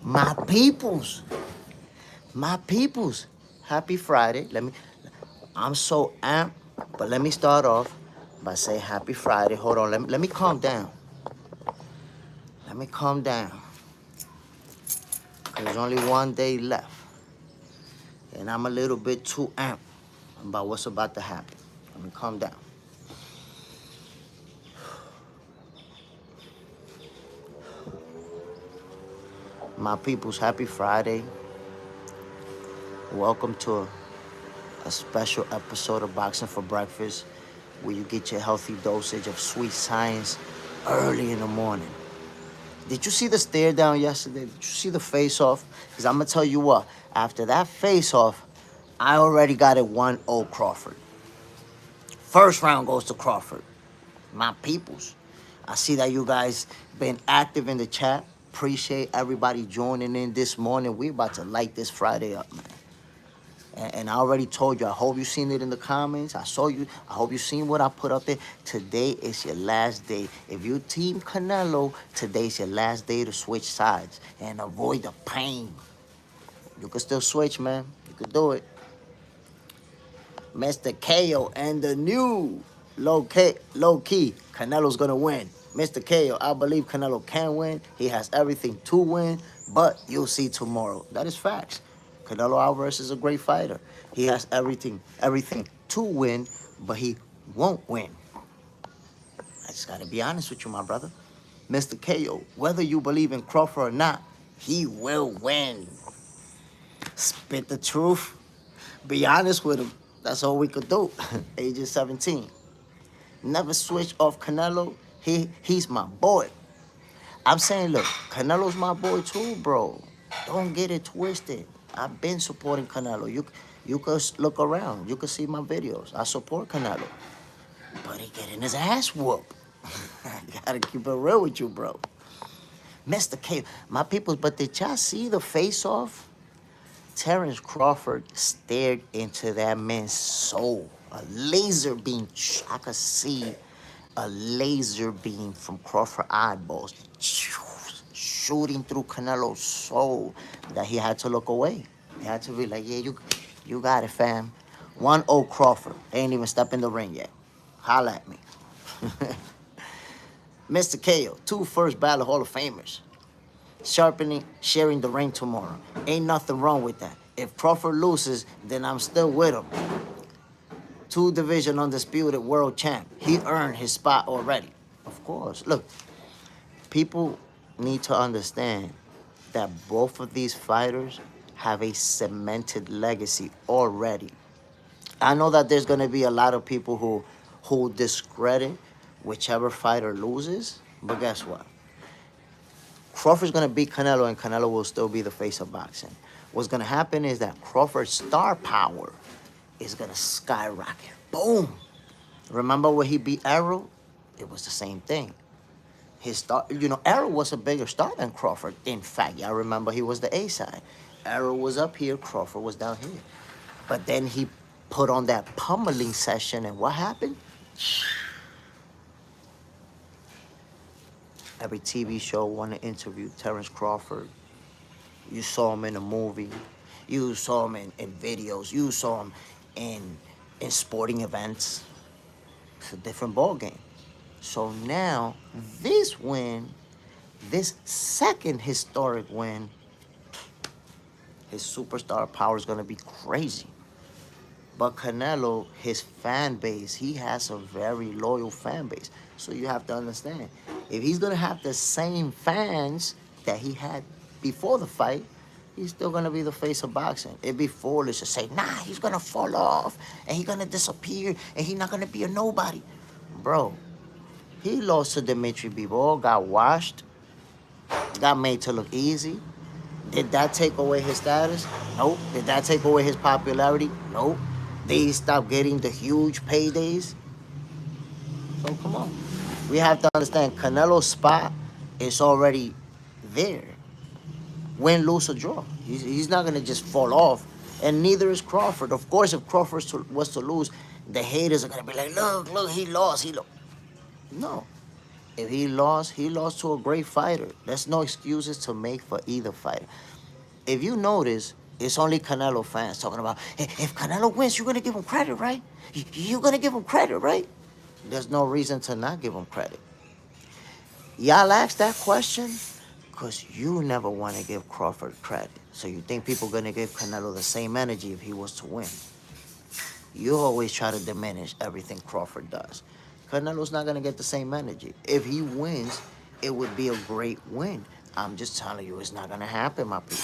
My peoples, happy Friday. I'm so amped, but let me start off by saying happy Friday. Hold on, let me calm down. Let me calm down. There's only one day left, and I'm a little bit too amped about what's about to happen. Let me calm down. My peoples, happy Friday. Welcome to a special episode of Boxing for Breakfast, where you get your healthy dosage of sweet science early in the morning. Did you see the stare down yesterday? Did you see the face-off? Because I'm going to tell you what, after that face-off, I already got it 1-0 Crawford. First round goes to Crawford. My peoples. I see that you guys been active in the chat. Appreciate everybody joining in this morning. We're about to light this Friday up, man. And I already told you, I hope you seen it in the comments. I hope you seen what I put up there. Today is your last day. If you team Canelo, today's your last day to switch sides and avoid the pain. You can still switch, man. You can do it. Mr. KO and the new low key, Canelo's gonna win. Mr. KO, I believe Canelo can win. He has everything to win, but you'll see tomorrow. That is facts. Canelo Alvarez is a great fighter. He has everything to win, but he won't win. I just gotta be honest with you, my brother. Mr. KO, whether you believe in Crawford or not, he will win. Spit the truth. Be honest with him. That's all we could do. Age 17. Never switch off Canelo. He's my boy. I'm saying, look, Canelo's my boy too, bro. Don't get it twisted. I've been supporting Canelo. You could look around. You could see my videos. I support Canelo. But he getting his ass whooped. I gotta keep it real with you, bro. Mr. K, my peoples, but did y'all see the face-off? Terrence Crawford stared into that man's soul. A laser beam. I could see a laser beam from Crawford eyeballs shooting through Canelo's soul that he had to look away. He had to be like, yeah, you got it, fam. 1-0 Crawford. They ain't even stepped in the ring yet. Holla at me. Mr. KO, 2 first ballot Hall of Famers. Sharing the ring tomorrow. Ain't nothing wrong with that. If Crawford loses, then I'm still with him. 2-division undisputed world champ. He earned his spot already. Of course. Look, people need to understand that both of these fighters have a cemented legacy already. I know that there's going to be a lot of people who discredit whichever fighter loses, but guess what? Crawford's going to beat Canelo, and Canelo will still be the face of boxing. What's going to happen is that Crawford's star power is going to skyrocket. Boom! Remember when he beat Errol? It was the same thing. his star, Arrow was a bigger star than Crawford. In fact, y'all remember he was the A side. Arrow was up here, Crawford was down here. But then he put on that pummeling session, and what happened? Every TV show wanted to interview Terrence Crawford. You saw him in a movie. You saw him in videos. You saw him in sporting events. It's a different ball game. So now, this win, this second historic win, his superstar power is going to be crazy. But Canelo, his fan base, he has a very loyal fan base. So you have to understand, if he's going to have the same fans that he had before the fight, he's still going to be the face of boxing. It'd be foolish to say, nah, he's going to fall off, and he's going to disappear, and he's not going to be a nobody. Bro, he lost to Dimitri Bivol, got washed, got made to look easy. Did that take away his status? Nope. Did that take away his popularity? Nope. Did he stop getting the huge paydays? So come on. We have to understand Canelo's spot is already there. Win, lose, or draw. He's not going to just fall off. And neither is Crawford. Of course, if Crawford was to lose, the haters are going to be like, look, he lost. No. If he lost to a great fighter. There's no excuses to make for either fighter. If you notice, it's only Canelo fans talking about, hey, if Canelo wins, you're going to give him credit, right? You're going to give him credit, right? There's no reason to not give him credit. Y'all asked that question because you never want to give Crawford credit. So you think people are going to give Canelo the same energy if he was to win. You always try to diminish everything Crawford does. Canelo's not going to get the same energy. If he wins, it would be a great win. I'm just telling you, it's not going to happen, my people.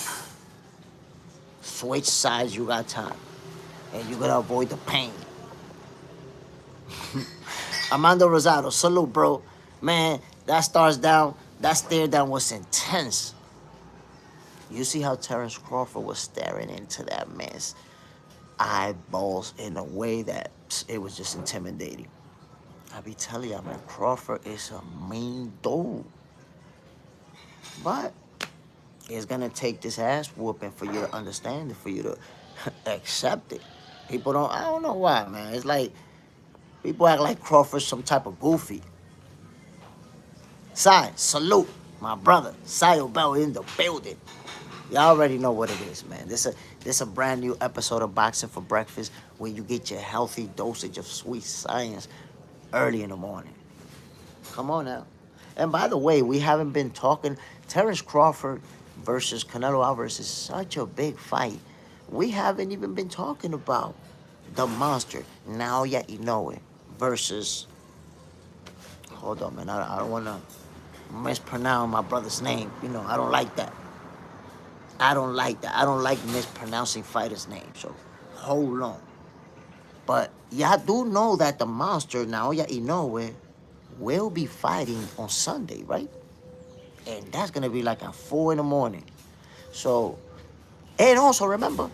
Switch sides, you got time. And you got to avoid the pain. Armando Rosado, salute, bro. Man, that stare down was intense. You see how Terrence Crawford was staring into that man's eyeballs in a way that it was just intimidating. I be telling y'all, man, Crawford is a mean dude. But it's going to take this ass whooping for you to understand it, for you to accept it. I don't know why, man. It's like, people act like Crawford's some type of goofy. Sai, salute, my brother. Sayo Bell in the building. Y'all already know what it is, man. This a brand new episode of Boxing for Breakfast where you get your healthy dosage of sweet science early in the morning. Come on now. And by the way, we haven't been talking. Terrence Crawford versus Canelo Alvarez is such a big fight. We haven't even been talking about the monster, Naoya Inoue, versus... Hold on, man. I don't want to mispronounce my brother's name. I don't like that. I don't like mispronouncing fighters' names. So, hold on. But y'all do know that the monster, Naoya Inoue, will be fighting on Sunday, right? And that's going to be like at 4 in the morning. So, and also remember,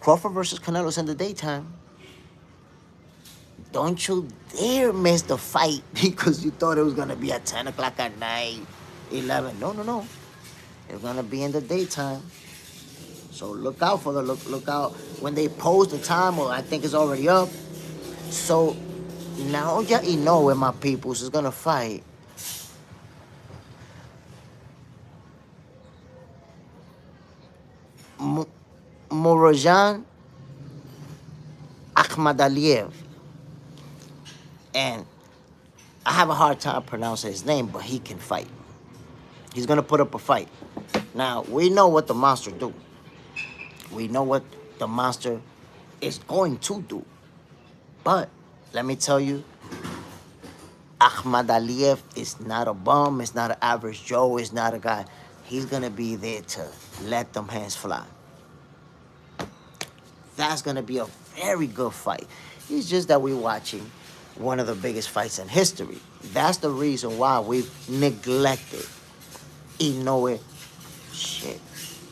Crawford versus Canelo's in the daytime. Don't you dare miss the fight because you thought it was going to be at 10 o'clock at night, 11. No. It's going to be in the daytime. So look out for look out when they post the time, or I think it's already up. So now you know where my peoples is going to fight Morojan Akhmedaliev. And I have a hard time pronouncing his name, but he can fight. He's going to put up a fight. Now, we know what the monster do. We know what the monster is going to do. But let me tell you, Akhmedaliev is not a bum. It's not an average Joe. It's not a guy. He's going to be there to let them hands fly. That's going to be a very good fight. It's just that we're watching one of the biggest fights in history. That's the reason why we've neglected Inoue. Shit.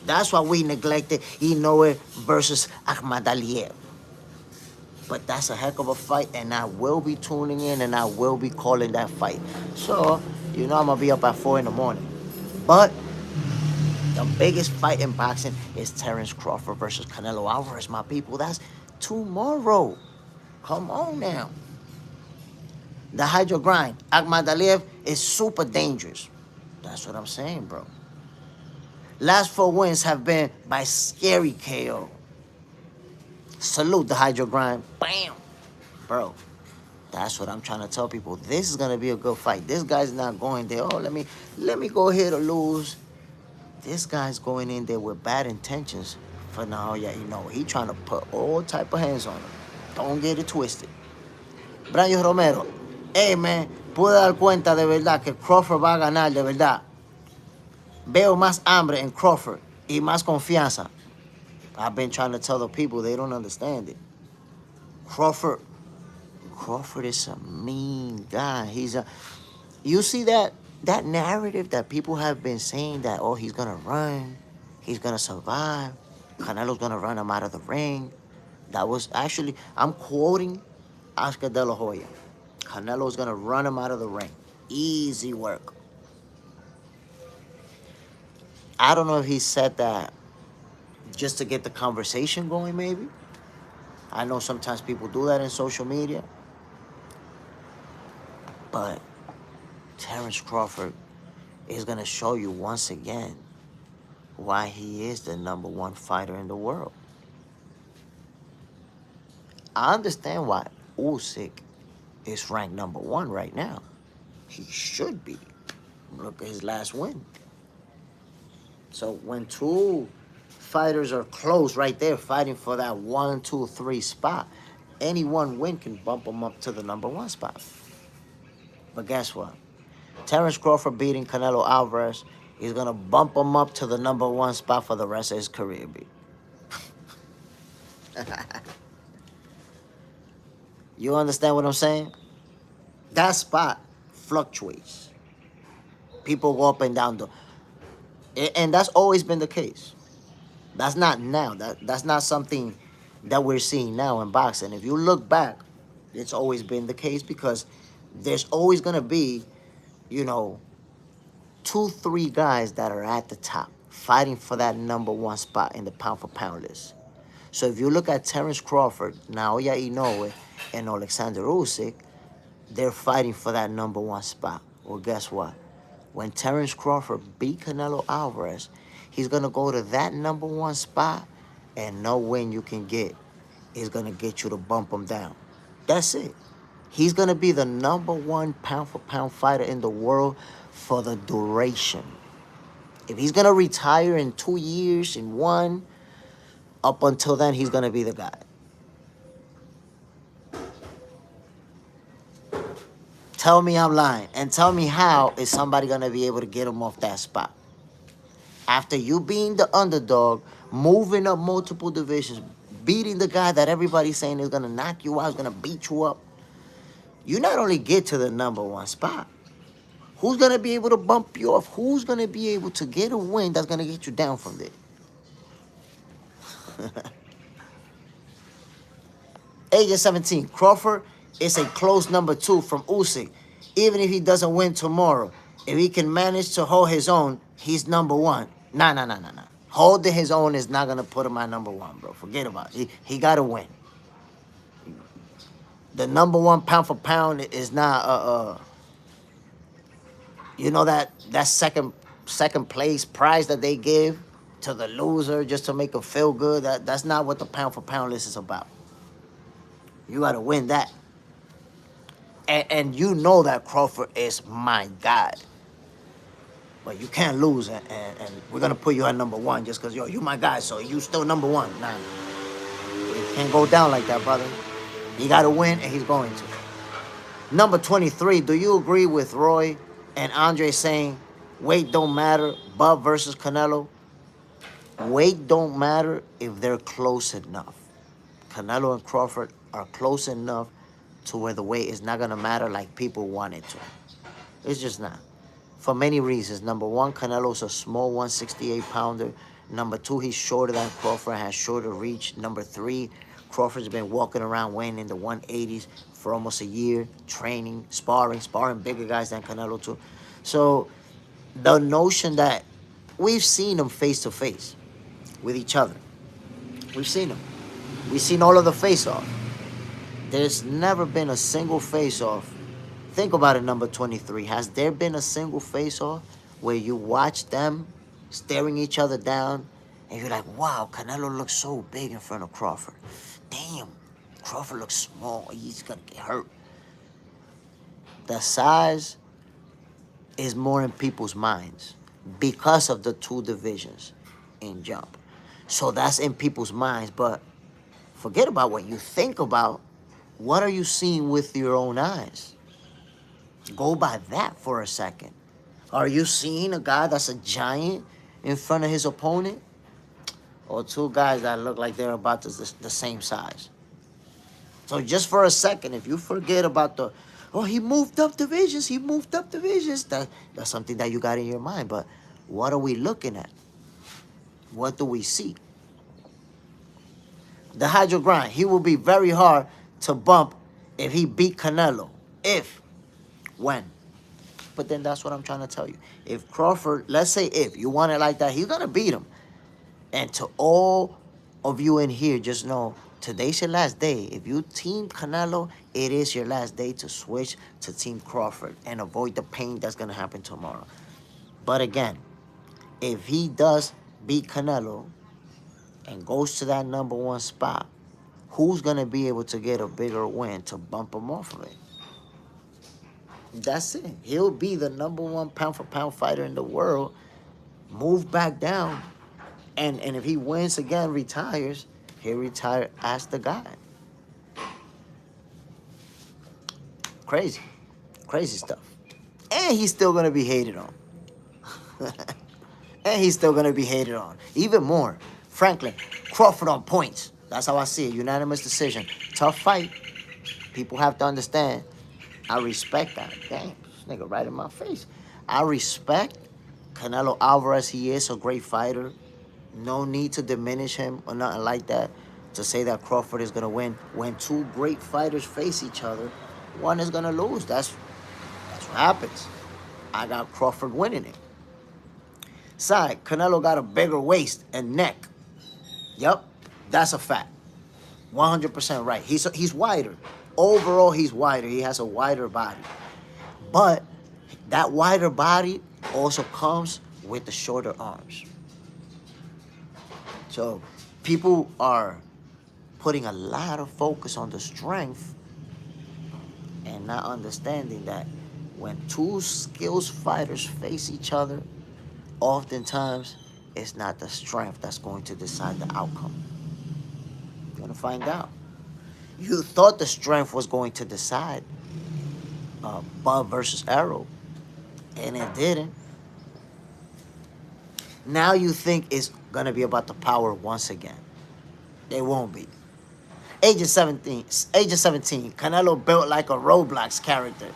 That's why we neglected Inoue versus Akhmedaliev. But that's a heck of a fight, and I will be tuning in, and I will be calling that fight. So, I'm going to be up at 4 in the morning. But the biggest fight in boxing is Terence Crawford versus Canelo Alvarez, my people. That's tomorrow. Come on now. The hydro grind. Akhmedaliev is super dangerous. That's what I'm saying, bro. Last 4 wins have been by scary KO. Salute the hydro grind. Bam. Bro, that's what I'm trying to tell people. This is going to be a good fight. This guy's not going there. Oh, let me go here to lose. This guy's going in there with bad intentions for now. Yeah, he trying to put all type of hands on him. Don't get it twisted. Brian Romero, hey man, pude dar cuenta de verdad que Crawford va a ganar de verdad. Veo más hambre en Crawford y más confianza. I've been trying to tell the people, they don't understand it. Crawford is a mean guy. You see that narrative that people have been saying that, oh, he's gonna run, he's gonna survive, Canelo's gonna run him out of the ring. That was actually, I'm quoting Oscar De La Hoya. Canelo's gonna run him out of the ring. Easy work. I don't know if he said that just to get the conversation going, maybe. I know sometimes people do that in social media. But Terence Crawford is going to show you once again why he is the #1 fighter in the world. I understand why Usyk is ranked #1 right now. He should be. Look at his last win. So when two fighters are close right there fighting for that 1, 2, 3 spot, any one win can bump them up to the #1 spot. But guess what? Terence Crawford beating Canelo Alvarez is going to bump him up to the #1 spot for the rest of his career, B. You understand what I'm saying? That spot fluctuates. People go up and down. And that's always been the case. That's not now. That's not something that we're seeing now in boxing. If you look back, it's always been the case because there's always going to be, 2, 3 guys that are at the top fighting for that #1 spot in the pound-for-pound list. So if you look at Terence Crawford, Naoya Inoue, and Alexander Usyk, they're fighting for that #1 spot. Well, guess what? When Terence Crawford beat Canelo Alvarez, he's going to go to that #1 spot, and no win you can get is going to get you to bump him down. That's it. He's going to be the #1 pound-for-pound fighter in the world for the duration. If he's going to retire in 2 years, in 1, up until then, he's going to be the guy. Tell me I'm lying. And tell me how is somebody going to be able to get him off that spot. After you being the underdog, moving up multiple divisions, beating the guy that everybody's saying is going to knock you out, is going to beat you up, you not only get to the #1 spot, who's going to be able to bump you off? Who's going to be able to get a win that's going to get you down from there? Age of 17, Crawford is a close #2 from Usyk. Even if he doesn't win tomorrow, if he can manage to hold his own, he's #1. Nah. Holding his own is not going to put him at #1, bro. Forget about it. He got to win. The #1 pound for pound is not that second place prize that they give to the loser just to make him feel good. That's not what the pound for pound list is about. You got to win that. And you know that Crawford is my God. But you can't lose, and we're going to put you at #1 just because, you my guy, so you still #1. Nah, you can't go down like that, brother. He got to win, and he's going to. Number 23, do you agree with Roy and Andre saying weight don't matter, Bub versus Canelo? Weight don't matter if they're close enough. Canelo and Crawford are close enough to where the weight is not going to matter like people want it to. It's just not. For many reasons. #1, Canelo's a small 168-pounder. #2, he's shorter than Crawford, has shorter reach. #3, Crawford's been walking around weighing in the 180s for almost a year, training, sparring bigger guys than Canelo too. So the notion that we've seen them face to face with each other. We've seen them. We've seen all of the face-off. There's never been a single face-off. Think about it, number 23. Has there been a single face-off where you watch them staring each other down and you're like, wow, Canelo looks so big in front of Crawford. Damn, Crawford looks small. He's going to get hurt. The size is more in people's minds because of the two divisions in jump. So that's in people's minds, but forget about what you think about. What are you seeing with your own eyes? Go by that for a second. Are you seeing a guy that's a giant in front of his opponent? Or two guys that look like they're about the same size? So just for a second, if you forget about he moved up divisions, that's something that you got in your mind. But what are we looking at? What do we see? The hydro grind, he will be very hard to bump if he beat Canelo. When? But then that's what I'm trying to tell you. If Crawford, let's say if you want it like that, he's going to beat him. And to all of you in here, just know, today's your last day. If you team Canelo, it is your last day to switch to Team Crawford and avoid the pain that's going to happen tomorrow. But again, if he does beat Canelo and goes to that number one spot, who's going to be able to get a bigger win to bump him off of it? That's it. He'll be the number one pound-for-pound fighter in the world, move back down, and if he wins again, retires, he'll retire as the guy. Crazy. Crazy stuff. And he's still going to be hated on. And he's still going to be hated on. Even more. Franklin, Crawford on points. That's how I see it. Unanimous decision. Tough fight. People have to understand. I respect that. Damn, this nigga right in my face. I respect Canelo Alvarez. He is a great fighter. No need to diminish him or nothing like that. To say that Crawford is going to win. When two great fighters face each other, one is going to lose. That's what happens. I got Crawford winning it. Side, Canelo got a bigger waist and neck. Yep, that's a fact. 100% right. He's wider. Overall, he's wider. He has a wider body. But that wider body also comes with the shorter arms. So people are putting a lot of focus on the strength and not understanding that when two skilled fighters face each other, oftentimes it's not the strength that's going to decide the outcome. You're going to find out. You thought the strength was going to decide Bud versus Arrow, and it didn't. Now you think it's going to be about the power once again. It won't be. Age of 17, Canelo built like a Roblox character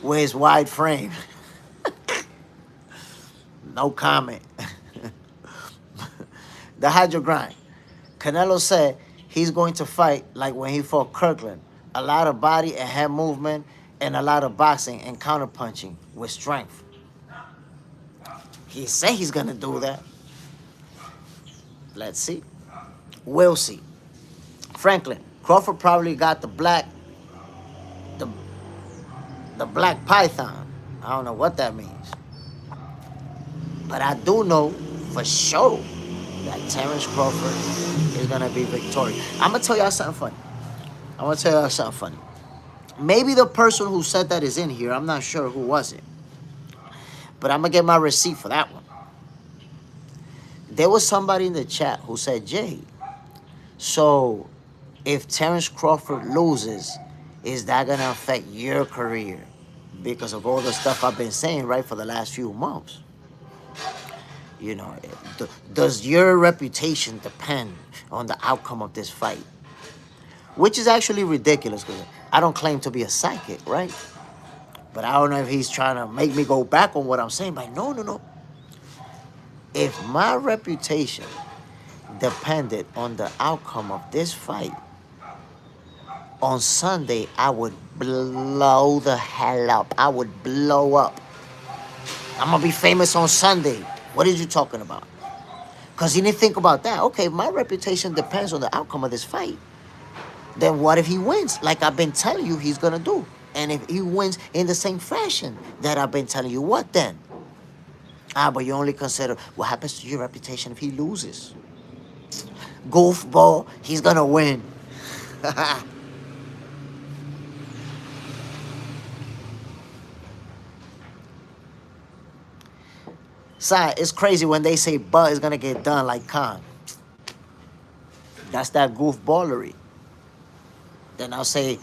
with his wide frame. No comment. The hydro grind. Canelo said he's going to fight like when he fought Kirkland. A lot of body and head movement and a lot of boxing and counterpunching with strength. He said he's going to do that. Let's see. We'll see. Franklin, Crawford probably got the black python. I don't know what that means. But I do know for sure that Terence Crawford is going to be victorious. I'm going to tell y'all something funny. Maybe the person who said that is in here. I'm not sure who was it. But I'm going to get my receipt for that one. There was somebody in the chat who said, Jay, so if Terence Crawford loses, is that going to affect your career? Because of all the stuff I've been saying, right, for the last few months. You know, does your reputation depend on the outcome of this fight? Which is actually ridiculous because I don't claim to be a psychic, right? But I don't know if he's trying to make me go back on what I'm saying. But no. If my reputation depended on the outcome of this fight, On Sunday, I would blow the hell up. I would blow up. I'm gonna be famous on Sunday. What are you talking about? Because he didn't think about that. Okay, my reputation depends on the outcome of this fight. Then what if he wins? Like I've been telling you he's gonna do. And if he wins in the same fashion that I've been telling you, what then? But you only consider what happens to your reputation if he loses. Goofball, he's gonna win. Side, it's crazy when they say Bud is gonna get done like Khan. That's that goofballery. Then I'll say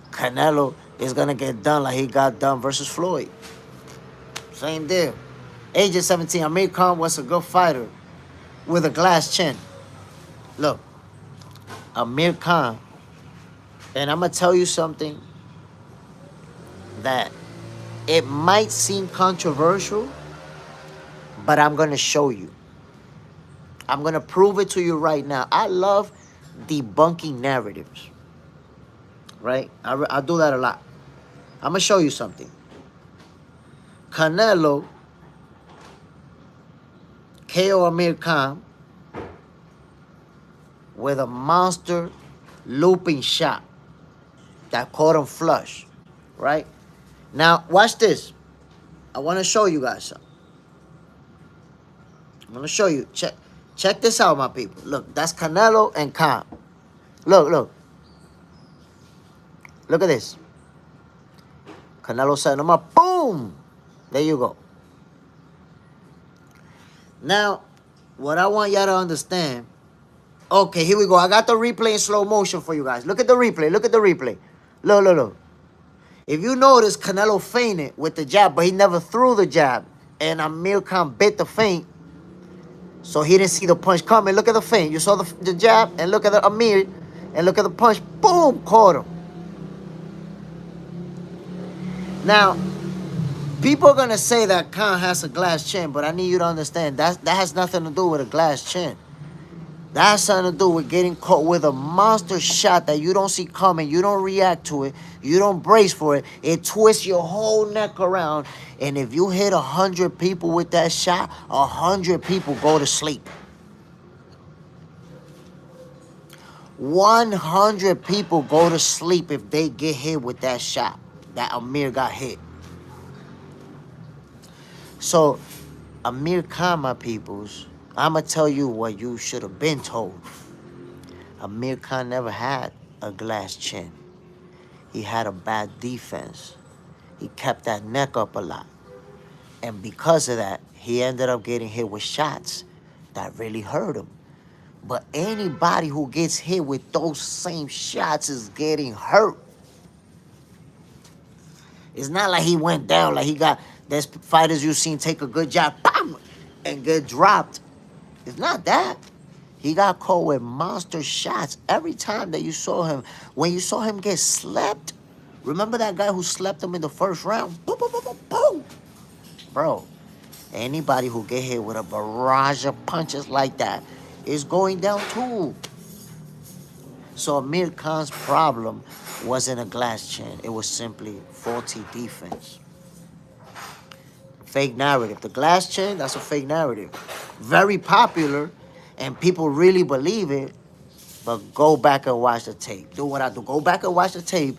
Canelo is gonna get done like he got done versus Floyd. Same deal. Age of 17, Amir Khan was a good fighter with a glass chin. Look, Amir Khan, and I'm gonna tell you something that it might seem controversial, but I'm gonna show you. I'm gonna prove it to you right now. I love debunking narratives, right? I do that a lot. I'm gonna show you something. Canelo KO Amir Khan with a monster looping shot that caught him flush, right? Now, watch this. I want to show you guys something. I'm going to show you. Check this out, my people. Look, that's Canelo and Khan. Look. Look at this. Canelo setting him up. Boom! There you go. Now, what I want y'all to understand. Okay, here we go. I got the replay in slow motion for you guys. Look at the replay. Look at the replay. Look. If you notice, Canelo feinted with the jab, but he never threw the jab. And Amir Khan bit the feint, so he didn't see the punch coming. Look at the feint. You saw the jab, and look at the Amir, and look at the punch. Boom! Caught him. Now, people are going to say that Khan has a glass chin, but I need you to understand that has nothing to do with a glass chin. That has something to do with getting caught with a monster shot that you don't see coming. You don't react to it. You don't brace for it. It twists your whole neck around. And if you hit 100 people with that shot, 100 people go to sleep. 100 people go to sleep if they get hit with that shot that Amir got hit. So, Amir Khan, my peoples, I'm going to tell you what you should have been told. Amir Khan never had a glass chin. He had a bad defense. He kept that neck up a lot. And because of that, he ended up getting hit with shots that really hurt him. But anybody who gets hit with those same shots is getting hurt. It's not like he went down, like he got... There's fighters you've seen take a good jab, bam, and get dropped. It's not that. He got caught with monster shots every time that you saw him. When you saw him get slept, remember that guy who slept him in the first round? Boom, boom, boom, boom, boom. Bro, anybody who get hit with a barrage of punches like that is going down too. So Amir Khan's problem wasn't a glass chin. It was simply faulty defense. Fake narrative. The glass chin, that's a fake narrative. Very popular, and people really believe it, but go back and watch the tape. Do what I do. Go back and watch the tape.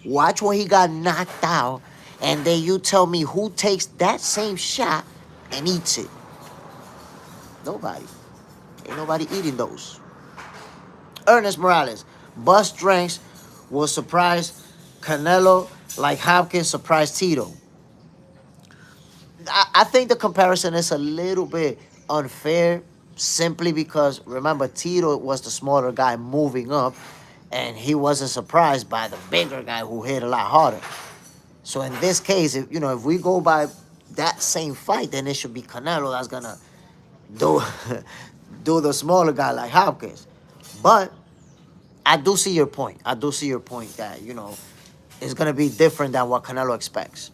Watch when he got knocked out, and then you tell me who takes that same shot and eats it. Nobody. Ain't nobody eating those. Ernest Morales. Bust strengths will surprise Canelo like Hopkins surprised Tito. I think the comparison is a little bit unfair simply because, remember, Tito was the smaller guy moving up, and he wasn't surprised by the bigger guy who hit a lot harder. So in this case, if we go by that same fight, then it should be Canelo that's going to do the smaller guy like Hopkins. But I do see your point. I do see your point that, it's going to be different than what Canelo expects.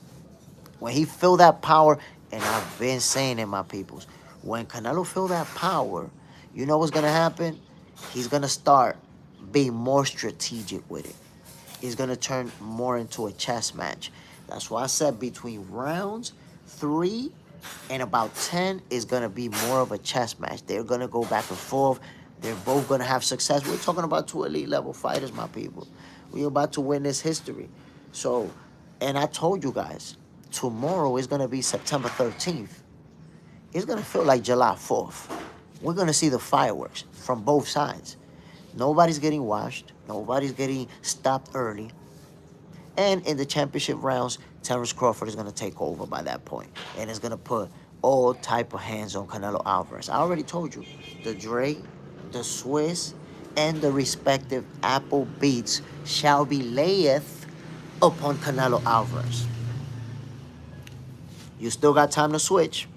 When he feel that power, and I've been saying it, my peoples, when Canelo feel that power, you know what's going to happen? He's going to start being more strategic with it. is going to turn more into a chess match. That's why I said between rounds 3 and about 10 is going to be more of a chess match. They're going to go back and forth. They're both going to have success. We're talking about 2 elite level fighters, my people. We're about to witness history. So, and I told you guys, tomorrow is going to be September 13th. It's going to feel like July 4th. We're going to see the fireworks from both sides. Nobody's getting washed. Nobody's getting stopped early. And in the championship rounds, Terence Crawford is going to take over by that point. And it's going to put all type of hands on Canelo Alvarez. I already told you, the Dre, the Swiss, and the respective Apple beats shall be layeth upon Canelo Alvarez. You still got time to switch.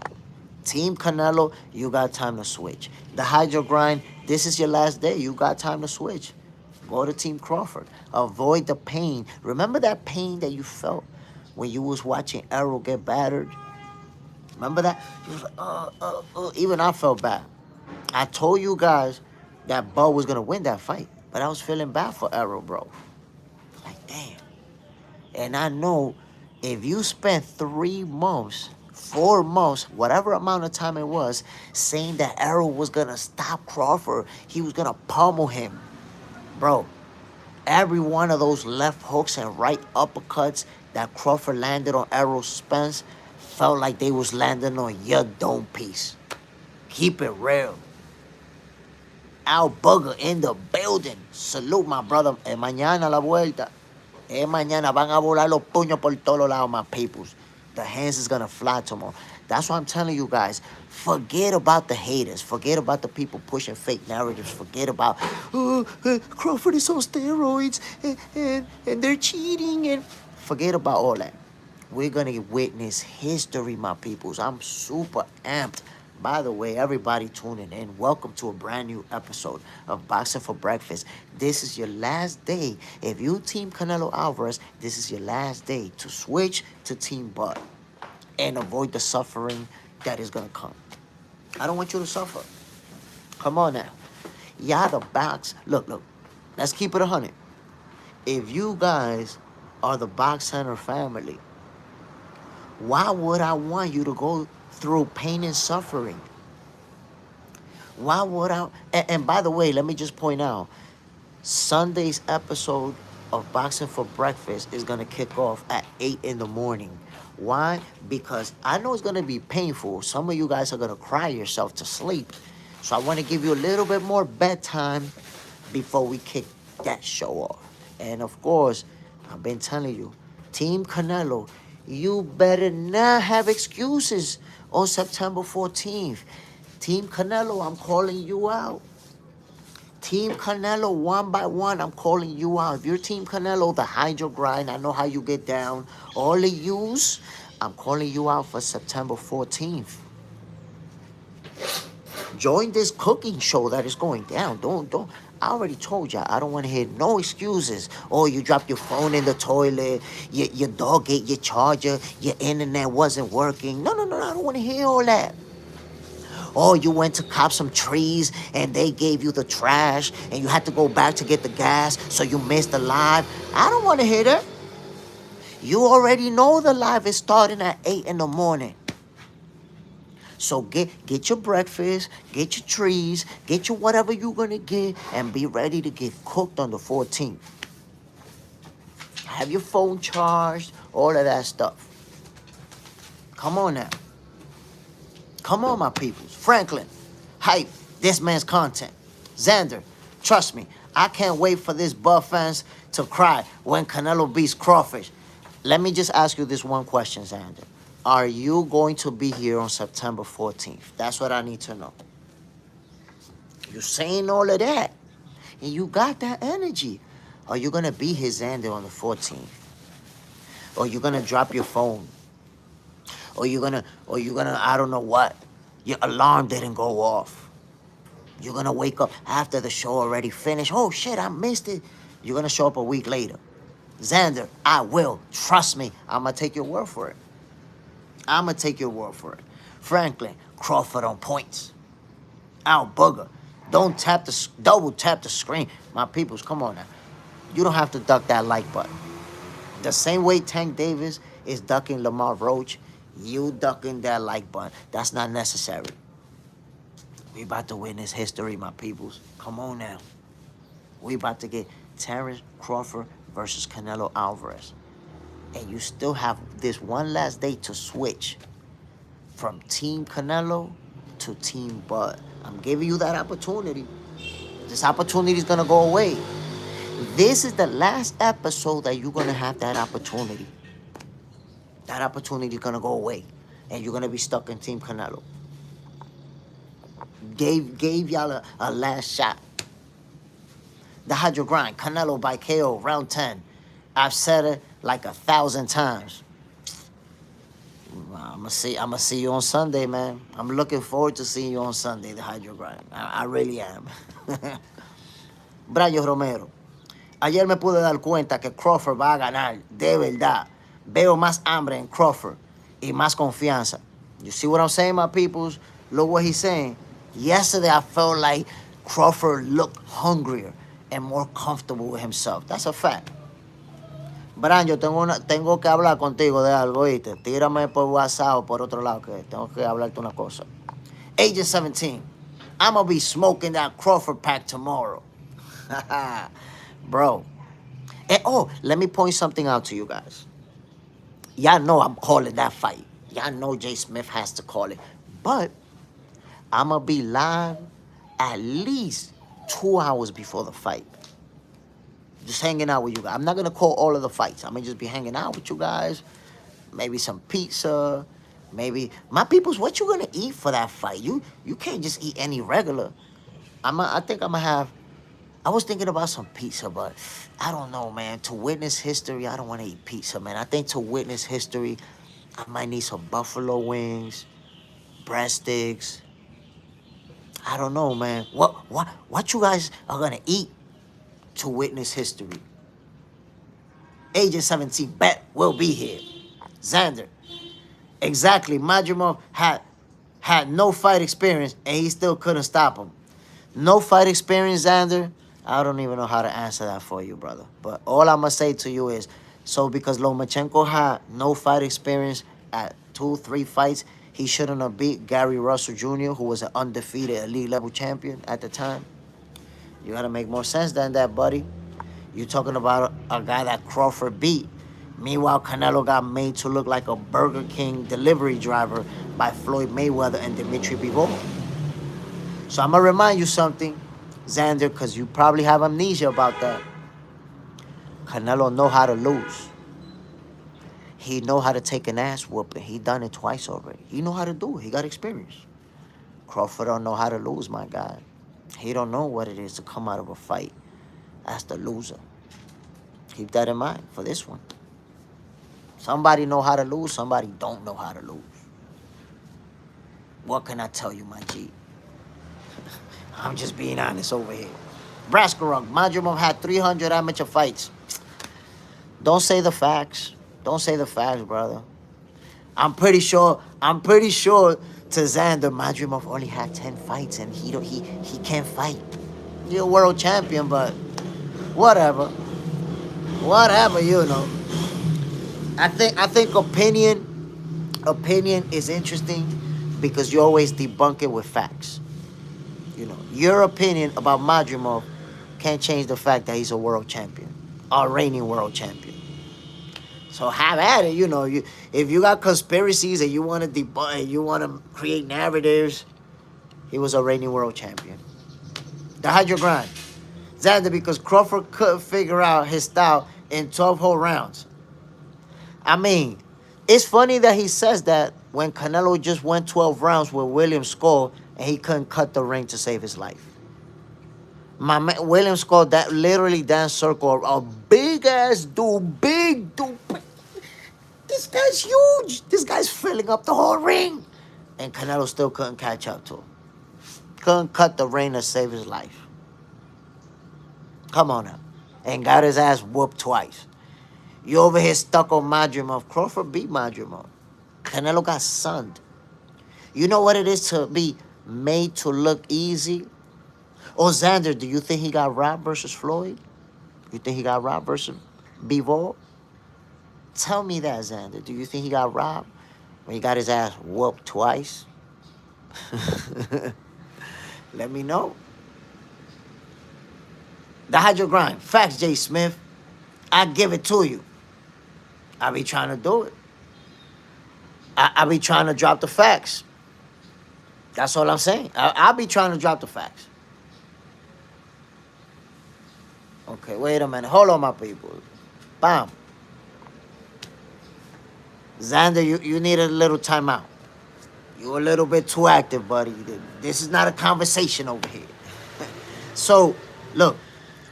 Team Canelo, you got time to switch. The Hydro Grind, this is your last day. You got time to switch. Go to Team Crawford. Avoid the pain. Remember that pain that you felt when you was watching Errol get battered? Remember that? You was like, Even I felt bad. I told you guys that Bo was going to win that fight. But I was feeling bad for Errol, bro. Like, damn. And I know if you spent 3 months, 4 months, whatever amount of time it was, saying that Errol was going to stop Crawford, he was going to pummel him. Bro, every one of those left hooks and right uppercuts that Crawford landed on Errol Spence felt like they was landing on your dome piece. Keep it real. Al Booger in the building. Salute, my brother. Mañana la vuelta. Mañana van a volar los puños por todos lados, my peoples. The hands is going to fly tomorrow. That's why I'm telling you guys, forget about the haters. Forget about the people pushing fake narratives. Forget about, Crawford is on steroids and they're cheating. And forget about all that. We're going to witness history, my peoples. I'm super amped. By the way, everybody tuning in, welcome to a brand new episode of Boxing for Breakfast. This is your last day. If you Team Canelo Alvarez, this is your last day to switch to Team Bud and avoid the suffering that is going to come. I don't want you to suffer. Come on now. Y'all the box. Look. Let's keep it 100. If you guys are the Box Center family, why would I want you to go through pain and suffering? Why would I? And by the way, let me just point out, Sunday's episode of Boxing for Breakfast is going to kick off at 8 in the morning. Why? Because I know it's going to be painful. Some of you guys are going to cry yourself to sleep. So I want to give you a little bit more bedtime before we kick that show off. And of course, I've been telling you, Team Canelo, you better not have excuses on September 14th. Team Canelo, I'm calling you out. Team Canelo, one by one, I'm calling you out. If you're Team Canelo, the Hydro Grind, I know how you get down. All of yous, I'm calling you out for September 14th. Join this cooking show that is going down. Don't. I already told y'all, I don't want to hear no excuses. Oh, you dropped your phone in the toilet. Your dog ate your charger. Your internet wasn't working. No, I don't want to hear all that. Oh, you went to cop some trees and they gave you the trash and you had to go back to get the gas, so you missed the live. I don't want to hear that. You already know the live is starting at 8 in the morning. So get your breakfast, get your trees, get your whatever you're going to get, and be ready to get cooked on the 14th. Have your phone charged, all of that stuff. Come on now. Come on, my peoples. Franklin, hype this man's content. Xander, trust me, I can't wait for this Buff fans to cry when Canelo beats Crawford. Let me just ask you this one question, Xander. Are you going to be here on September 14th? That's what I need to know. You're saying all of that, and you got that energy. Are you going to be here, Xander, on the 14th? Or you going to drop your phone? Or you gonna, I don't know what. Your alarm didn't go off. You're gonna wake up after the show already finished. Oh shit, I missed it. You're gonna show up a week later. Xander, I will. Trust me. I'm gonna take your word for it. Franklin, Crawford on points. Al Booger, don't double tap the screen. My peoples, come on now. You don't have to duck that like button. The same way Tank Davis is ducking Lamar Roach, you ducking that like button. That's not necessary. We about to witness history, my peoples. Come on now. We about to get Terrence Crawford versus Canelo Alvarez. And you still have this one last day to switch from Team Canelo to Team Bud. I'm giving you that opportunity. This opportunity is going to go away. This is the last episode that you're going to have that opportunity. That opportunity is going to go away. And you're going to be stuck in Team Canelo. Gave y'all a last shot. The Hydro Grind, Canelo by KO, round 10. I've said it like 1,000 times. I'm gonna see you on Sunday, man. I'm looking forward to seeing you on Sunday, the Hydro Grind. I really am. Brayo Romero. Ayer me pude dar cuenta que Crawford va a ganar, de verdad. Veo más hambre en Crawford y más confianza. You see what I'm saying, my peoples? Look what he's saying. Yesterday, I felt like Crawford looked hungrier and more comfortable with himself. That's a fact. Bran, yo tengo que hablar contigo de algo, ¿viste? Tírame por WhatsApp o por otro lado, que tengo que hablarte una cosa. Agent 17, I'm going to be smoking that Crawford pack tomorrow. Bro. And, oh, let me point something out to you guys. Y'all know I'm calling that fight. Y'all know Jay Smith has to call it. But I'm going to be live at least 2 hours before the fight. Just hanging out with you guys. I'm not going to call all of the fights. I'm going to just be hanging out with you guys. Maybe some pizza. Maybe. My peoples, what you going to eat for that fight? You can't just eat any regular. I think I'm going to have. I was thinking about some pizza, but I don't know, man. To witness history, I don't want to eat pizza, man. I think to witness history, I might need some buffalo wings, breadsticks. I don't know, man. What you guys are going to eat to witness history? Agent 17, bet will be here. Xander. Exactly. Madrimov had no fight experience, and he still couldn't stop him. No fight experience, Xander. I don't even know how to answer that for you, brother. But all I'm going to say to you is, so because Lomachenko had no fight experience at 2-3 fights, he shouldn't have beat Gary Russell Jr., who was an undefeated elite level champion at the time. You got to make more sense than that, buddy. You're talking about a guy that Crawford beat. Meanwhile, Canelo got made to look like a Burger King delivery driver by Floyd Mayweather and Dimitri Bivol. So I'm going to remind you something, Xander, because you probably have amnesia about that. Canelo know how to lose. He know how to take an ass whooping. He done it twice already. He know how to do it. He got experience. Crawford don't know how to lose, my guy. He don't know what it is to come out of a fight as the loser. Keep that in mind for this one. Somebody know how to lose. Somebody don't know how to lose. What can I tell you, my G? I'm just being honest over here. Braskarunk, Madrimov had 300 amateur fights. Don't say the facts. Don't say the facts, brother. I'm pretty sure to Xander, Madrimov only had 10 fights and he can't fight. You're a world champion, but whatever. Whatever, you know. I think opinion is interesting because you always debunk it with facts. You know, your opinion about Madrimov can't change the fact that he's a world champion, a reigning world champion. So have at it, you know. If you got conspiracies and you want to debunk, you want to create narratives, he was a reigning world champion. The Hydro Grind. Xander, because Crawford couldn't figure out his style in 12 whole rounds. I mean, it's funny that he says that when Canelo just went 12 rounds with William Skull and he couldn't cut the ring to save his life. My man, William Skull, that literally dance circle, a big-ass dude, big dude. This guy's huge. This guy's filling up the whole ring. And Canelo still couldn't catch up to him. Couldn't cut the ring to save his life. Come on now. And got his ass whooped twice. You over here stuck on Madrimov. Crawford beat Madrimov. Canelo got sunned. You know what it is to be made to look easy? Or Xander, do you think he got robbed versus Floyd? You think he got robbed versus Bivol? Tell me that, Xander. Do you think he got robbed when he got his ass whooped twice? Let me know. The Hydro Grind. Facts, J. Smith. I give it to you. I be trying to do it. I be trying to drop the facts. That's all I'm saying. I be trying to drop the facts. Okay, wait a minute. Hold on, my people. Bam. Xander, you need a little timeout. You're a little bit too active, buddy. This is not a conversation over here. So, look,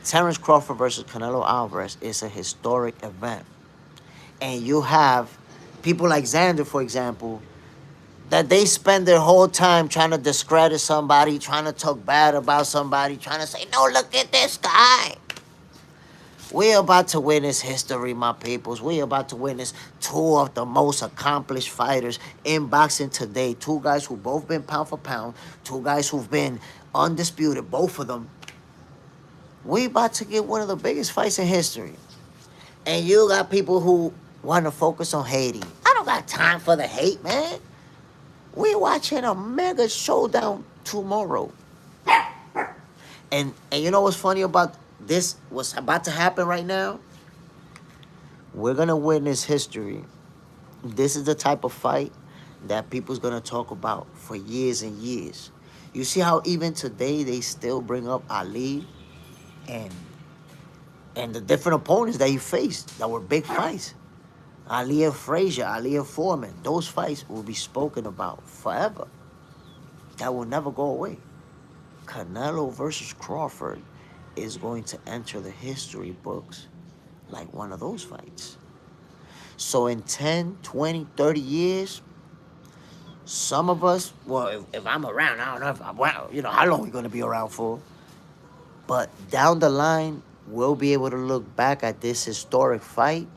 Terence Crawford versus Canelo Alvarez is a historic event. And you have people like Xander, for example, that they spend their whole time trying to discredit somebody, trying to talk bad about somebody, trying to say, no, look at this guy. We're about to witness history, my peoples. We're about to witness two of the most accomplished fighters in boxing today. Two guys who've both been pound for pound. Two guys who've been undisputed, both of them. We're about to get one of the biggest fights in history. And you got people who want to focus on hating. I don't got time for the hate, man. We're watching a mega showdown tomorrow. And you know what's funny about this? What's about to happen right now? We're going to witness history. This is the type of fight that people's going to talk about for years and years. You see how even today they still bring up Ali and the different opponents that he faced that were big fights. Ali and Frazier, Ali and Foreman. Those fights will be spoken about forever. That will never go away. Canelo versus Crawford is going to enter the history books like one of those fights. So in 10, 20, 30 years, some of us, well, if I'm around, I don't know how long we're going to be around for. But down the line, we'll be able to look back at this historic fight.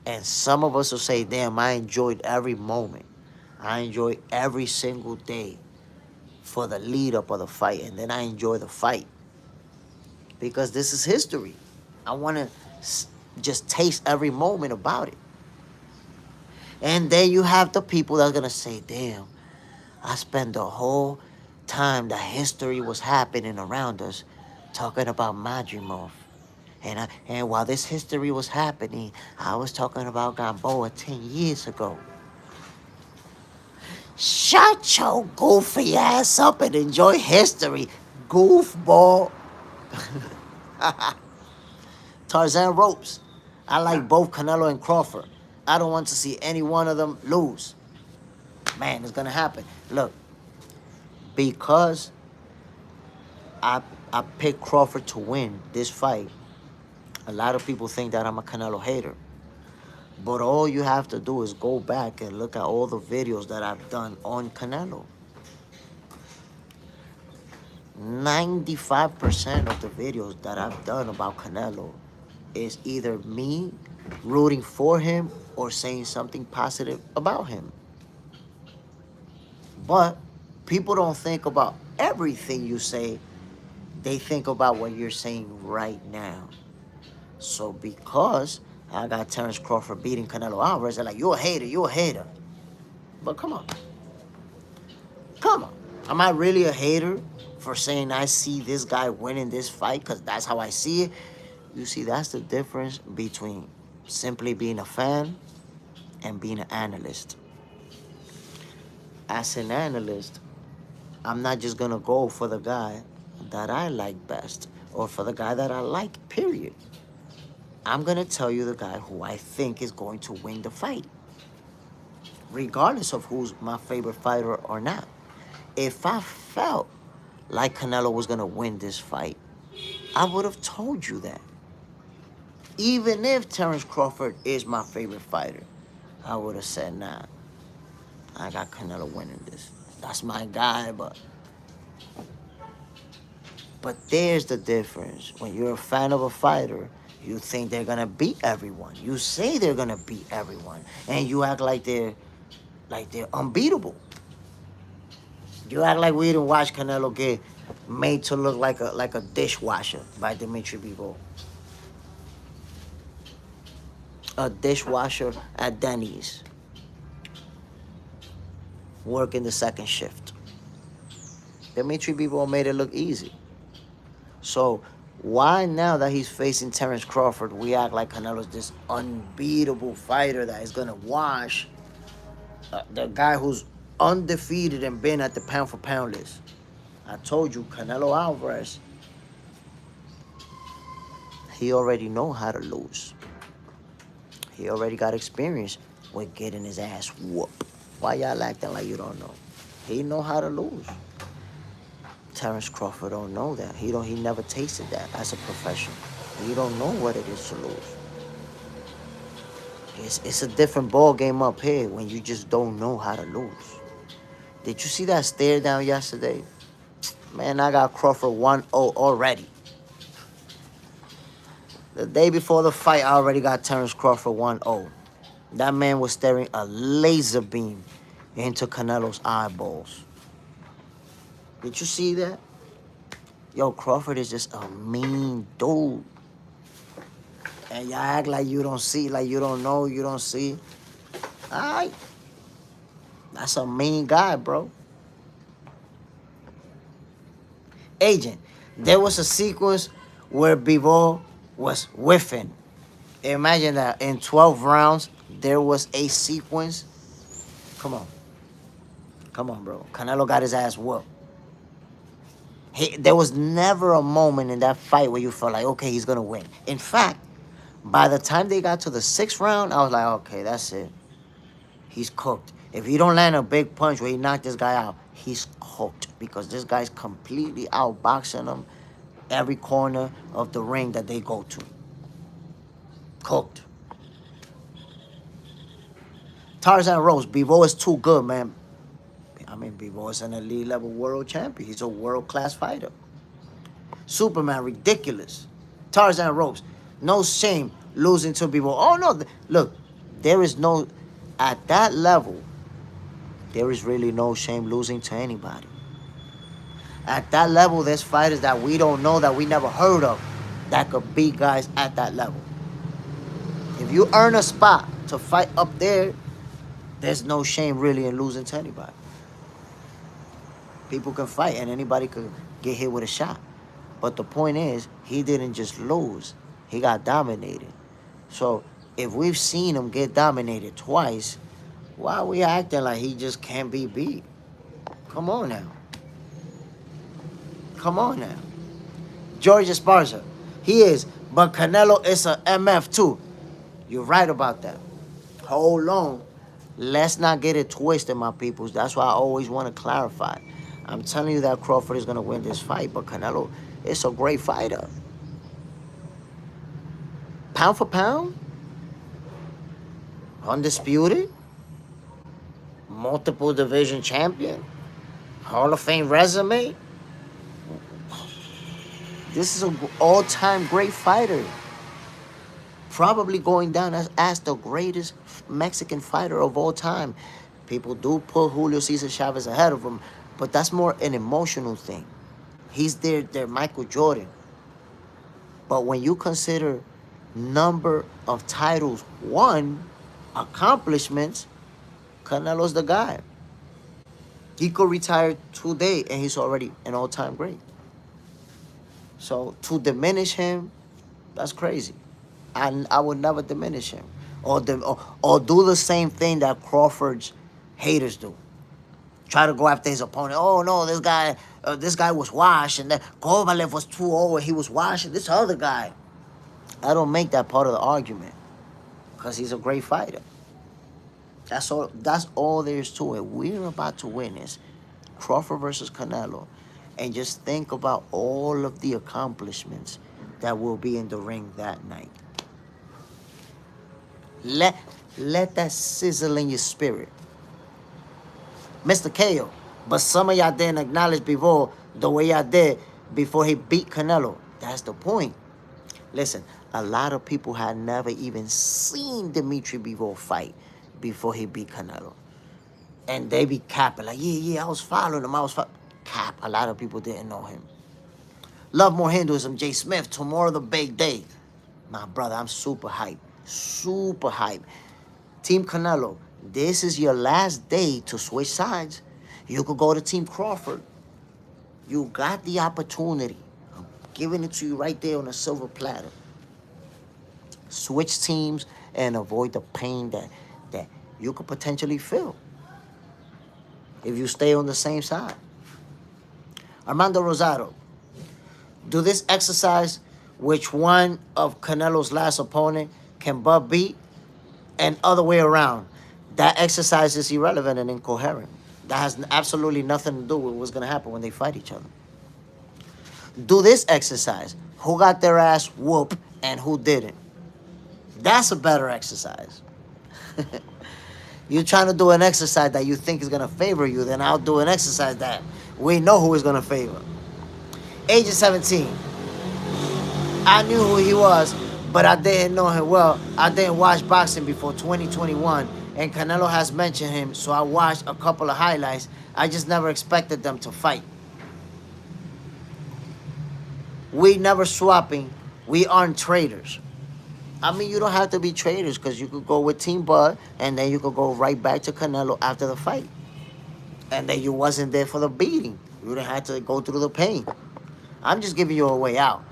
And some of us will say, damn, I enjoyed every moment. I enjoyed every single day for the lead up of the fight. And then I enjoy the fight. Because this is history. I want to just taste every moment about it. And then you have the people that are going to say, damn, I spent the whole time that history was happening around us talking about Madrimov. And while this history was happening, I was talking about Gamboa 10 years ago. Shut your goofy ass up and enjoy history, goofball. Tarzan ropes. I like both Canelo and Crawford. I don't want to see any one of them lose. Man, it's going to happen. Look, because I picked Crawford to win this fight, a lot of people think that I'm a Canelo hater. But all you have to do is go back and look at all the videos that I've done on Canelo. 95% of the videos that I've done about Canelo is either me rooting for him or saying something positive about him. But people don't think about everything you say. They think about what you're saying right now. So because I got Terence Crawford beating Canelo Alvarez, they're like, you're a hater. But come on. Am I really a hater for saying I see this guy winning this fight because that's how I see it? You see, that's the difference between simply being a fan and being an analyst. As an analyst, I'm not just going to go for the guy that I like best or for the guy that I like, period. I'm going to tell you the guy who I think is going to win the fight, regardless of who's my favorite fighter or not. If I felt like Canelo was going to win this fight, I would have told you that. Even if Terence Crawford is my favorite fighter, I would have said, nah, I got Canelo winning this. That's my guy, But there's the difference. When you're a fan of a fighter, you think they're going to beat everyone. You say they're going to beat everyone. And you act like they're unbeatable. You act like we didn't watch Canelo get made to look like a dishwasher by Dimitri Bivol. a dishwasher at Denny's, working the second shift. Dimitri Bivol made it look easy. So why now that he's facing Terence Crawford, we act like Canelo's this unbeatable fighter that is gonna wash the guy who's undefeated and been at the pound for pound list? I told you, Canelo Alvarez, he already know how to lose. He already got experience with getting his ass whooped. Why y'all acting like you don't know? He know how to lose. Terence Crawford don't know that. He never tasted that as a professional. He don't know what it is to lose. It's a different ball game up here when you just don't know how to lose. Did you see that stare down yesterday? Man, I got Crawford 1-0 already. The day before the fight, I already got Terence Crawford 1-0. That man was staring a laser beam into Canelo's eyeballs. Did you see that? Yo, Crawford is just a mean dude. And y'all act like you don't see, like you don't know, you don't see. All right. That's a mean guy, bro. Agent, there was a sequence where Bivol was whiffing. Imagine that in 12 rounds, there was a sequence. Come on. Come on, bro. Canelo got his ass whooped. There was never a moment in that fight where you felt like, okay, he's going to win. In fact, by the time they got to the 6th round, I was like, okay, that's it. He's cooked. If he don't land a big punch where he knocked this guy out, he's cooked. Because this guy's completely outboxing him every corner of the ring that they go to. Cooked. Tarzan Rose, Bivol is too good, man. I mean, Bivol is an elite level world champion. He's a world-class fighter. Superman, ridiculous. Tarzan Ropes, no shame losing to Bivol. Oh, no. Look, there is no... At that level, there is really no shame losing to anybody. At that level, there's fighters that we don't know, that we never heard of, that could beat guys at that level. If you earn a spot to fight up there, there's no shame really in losing to anybody. People can fight and anybody could get hit with a shot. But the point is, he didn't just lose. He got dominated. So if we've seen him get dominated twice, why are we acting like he just can't be beat? Come on now. Come on now. George Esparza, he is. But Canelo is a MF too. You're right about that. Hold on. Let's not get it twisted, my peoples. That's why I always want to clarify. I'm telling you that Crawford is going to win this fight, but Canelo is a great fighter. Pound for pound, undisputed, multiple division champion, Hall of Fame resume. This is an all-time great fighter. Probably going down as the greatest Mexican fighter of all time. People do put Julio Cesar Chavez ahead of him, but that's more an emotional thing. He's their Michael Jordan. But when you consider number of titles won, accomplishments, Canelo's the guy. He could retire today and he's already an all-time great. So to diminish him, that's crazy. I would never diminish him. Or do the same thing that Crawford's haters do. Try to go after his opponent. Oh no, this guy was washed, and then Kovalev was too old. He was washed, and this other guy. I don't make that part of the argument, because he's a great fighter. That's all. That's all there is to it. We're about to witness Crawford versus Canelo, and just think about all of the accomplishments that will be in the ring that night. Let that sizzle in your spirit. Mr. KO, but some of y'all didn't acknowledge Bivol the way y'all did before he beat Canelo. That's the point. Listen, a lot of people had never even seen Dimitri Bivol fight before he beat Canelo. And they be capping like, yeah, I was following him. Cap, a lot of people didn't know him. Love More Hinduism, Jay Smith, tomorrow the big day. My brother, I'm super hyped. Super hype. Team Canelo, this is your last day to switch sides. You could go to Team Crawford. You got the opportunity. I'm giving it to you right there on a silver platter. Switch teams and avoid the pain that you could potentially feel if you stay on the same side. Armando Rosado, do this exercise which one of Canelo's last opponent can Bud beat and other way around. That exercise is irrelevant and incoherent. That has absolutely nothing to do with what's going to happen when they fight each other. Do this exercise. Who got their ass whooped and who didn't? That's a better exercise. You're trying to do an exercise that you think is going to favor you, then I'll do an exercise that we know who is going to favor. Age of 17. I knew who he was, but I didn't know him well. I didn't watch boxing before 2021, and Canelo has mentioned him, so I watched a couple of highlights. I just never expected them to fight. We never swapping. We aren't traders. I mean, you don't have to be traders because you could go with Team Bud and then you could go right back to Canelo after the fight. And then you wasn't there for the beating. You didn't have to go through the pain. I'm just giving you a way out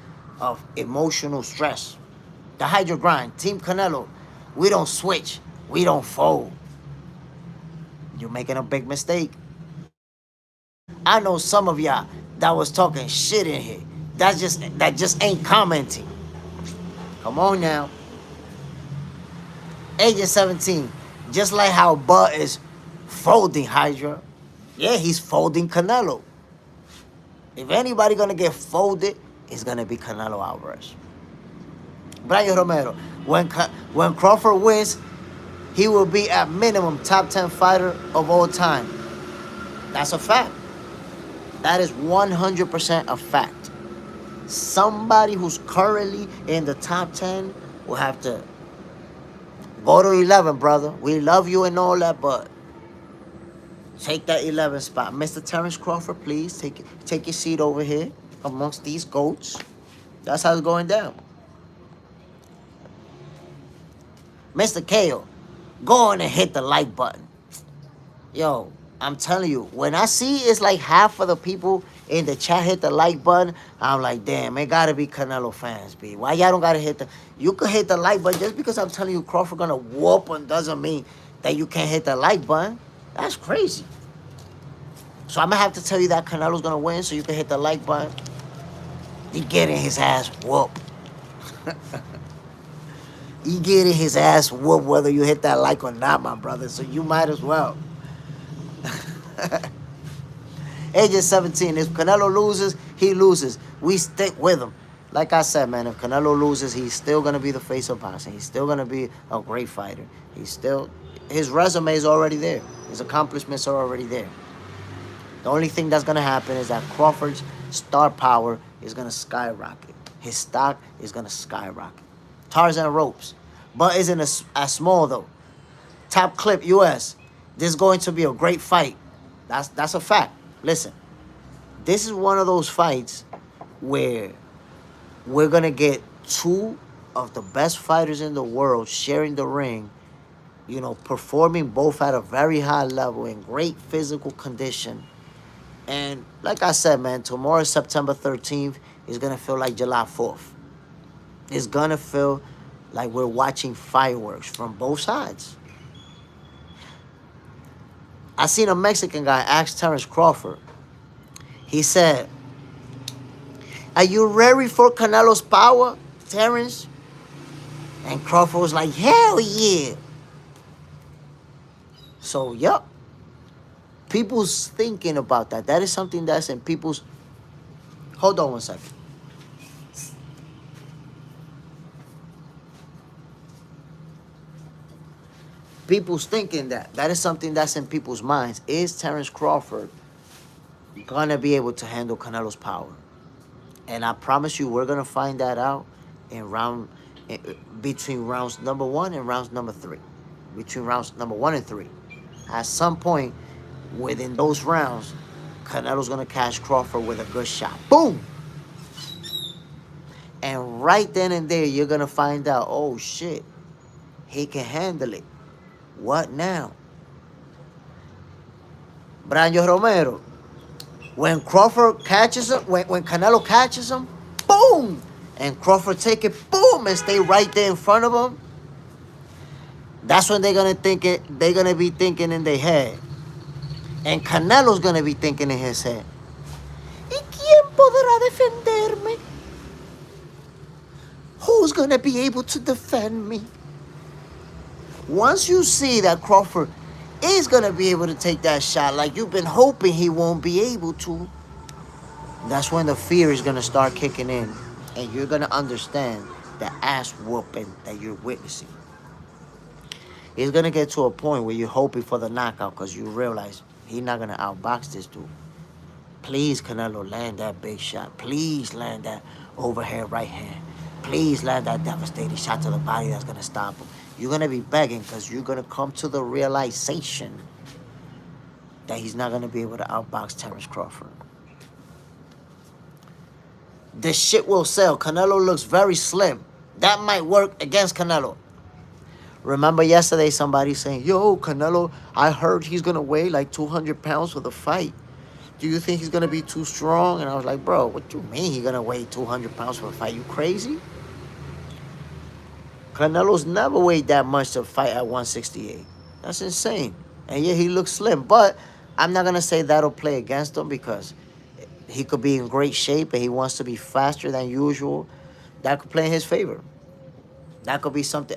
of emotional stress. The Hydro Grind, Team Canelo, we don't switch. We don't fold. You're making a big mistake. I know some of y'all that was talking shit in here. That just ain't commenting. Come on now. Agent 17. Just like how Bud is folding Hydra. Yeah, he's folding Canelo. If anybody gonna get folded, it's gonna be Canelo Alvarez. Brian Romero. When Crawford wins, he will be at minimum top 10 fighter of all time. That's a fact. That is 100% a fact. Somebody who's currently in the top 10 will have to go to 11, brother. We love you and all that, but take that 11 spot. Mr. Terrence Crawford, please take your seat over here amongst these goats. That's how it's going down. Mr. KO, go on and hit the like button. Yo, I'm telling you, when I see it's like half of the people in the chat hit the like button, I'm like, damn, it gotta be Canelo fans, B. Why y'all don't gotta hit the... You could hit the like button. Just because I'm telling you Crawford gonna whoop him doesn't mean that you can't hit the like button. That's crazy. So I'm gonna have to tell you that Canelo's gonna win so you can hit the like button. He getting his ass whooped. He getting his ass whooped whether you hit that like or not, my brother. So you might as well. Agent 17, if Canelo loses, he loses. We stick with him. Like I said, man, if Canelo loses, he's still going to be the face of boxing. He's still going to be a great fighter. His resume is already there. His accomplishments are already there. The only thing that's going to happen is that Crawford's star power is going to skyrocket. His stock is going to skyrocket. Tarzan ropes. But isn't as small, though. Top clip, U.S. This is going to be a great fight. That's a fact. Listen, this is one of those fights where we're going to get two of the best fighters in the world sharing the ring, you know, performing both at a very high level in great physical condition. And like I said, man, tomorrow, September 13th, is going to feel like July 4th. It's going to feel like we're watching fireworks from both sides. I seen a Mexican guy ask Terrence Crawford. He said, "Are you ready for Canelo's power, Terrence?" And Crawford was like, "Hell yeah." So, yup. People's thinking about that. That is something that's in people's... Hold on one second. People's thinking that. That is something that's in people's minds. Is Terrence Crawford gonna be able to handle Canelo's power? And I promise you, we're gonna find that out between rounds number 1 and rounds number 3. Between rounds number 1 and 3. At some point within those rounds, Canelo's gonna catch Crawford with a good shot. Boom! And right then and there, you're gonna find out, oh shit, He can handle it. What now? Branjo Romero, when Crawford catches him, when Canelo catches him, boom! And Crawford take it, boom, and stay right there in front of him. That's when they're gonna be thinking in their head. And Canelo's gonna be thinking in his head. ¿Y quién podrá defenderme? Who's gonna be able to defend me? Once you see that Crawford is gonna be able to take that shot like you've been hoping he won't be able to, that's when the fear is gonna start kicking in. And you're gonna understand the ass whooping that you're witnessing. It's gonna get to a point where you're hoping for the knockout because you realize he's not gonna outbox this dude. Please, Canelo, land that big shot. Please land that overhead right hand. Please land that devastating shot to the body that's gonna stop him. You're gonna be begging because you're gonna come to the realization that he's not gonna be able to outbox Terence Crawford. This shit will sell. Canelo looks very slim. That might work against Canelo. Remember yesterday somebody saying, yo, Canelo, I heard he's going to weigh like 200 pounds for the fight. Do you think he's going to be too strong? And I was like, bro, what do you mean he's going to weigh 200 pounds for a fight? You crazy? Canelo's never weighed that much to fight at 168. That's insane. And yeah, he looks slim. But I'm not going to say that'll play against him because he could be in great shape and he wants to be faster than usual. That could play in his favor. That could be something,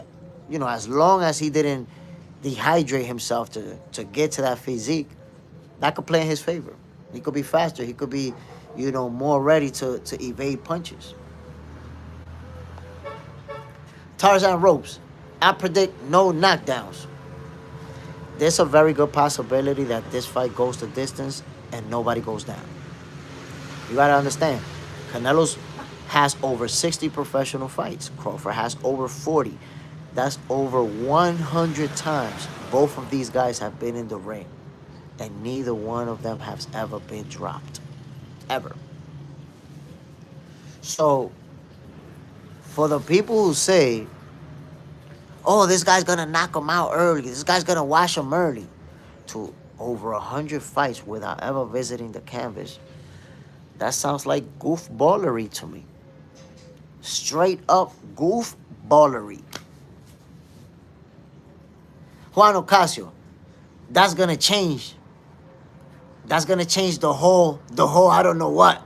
you know, as long as he didn't dehydrate himself to get to that physique, that could play in his favor. He could be faster. He could be, you know, more ready to evade punches. Tarzan ropes. I predict no knockdowns. There's a very good possibility that this fight goes the distance and nobody goes down. You gotta understand, Canelo has over 60 professional fights. Crawford has over 40. That's over 100 times both of these guys have been in the ring. And neither one of them has ever been dropped. Ever. So, for the people who say, oh, this guy's gonna knock him out early, this guy's gonna wash him early, to over 100 fights without ever visiting the canvas, that sounds like goofballery to me. Straight up goofballery. Juan Ocasio, that's gonna change. That's gonna change the whole I don't know what.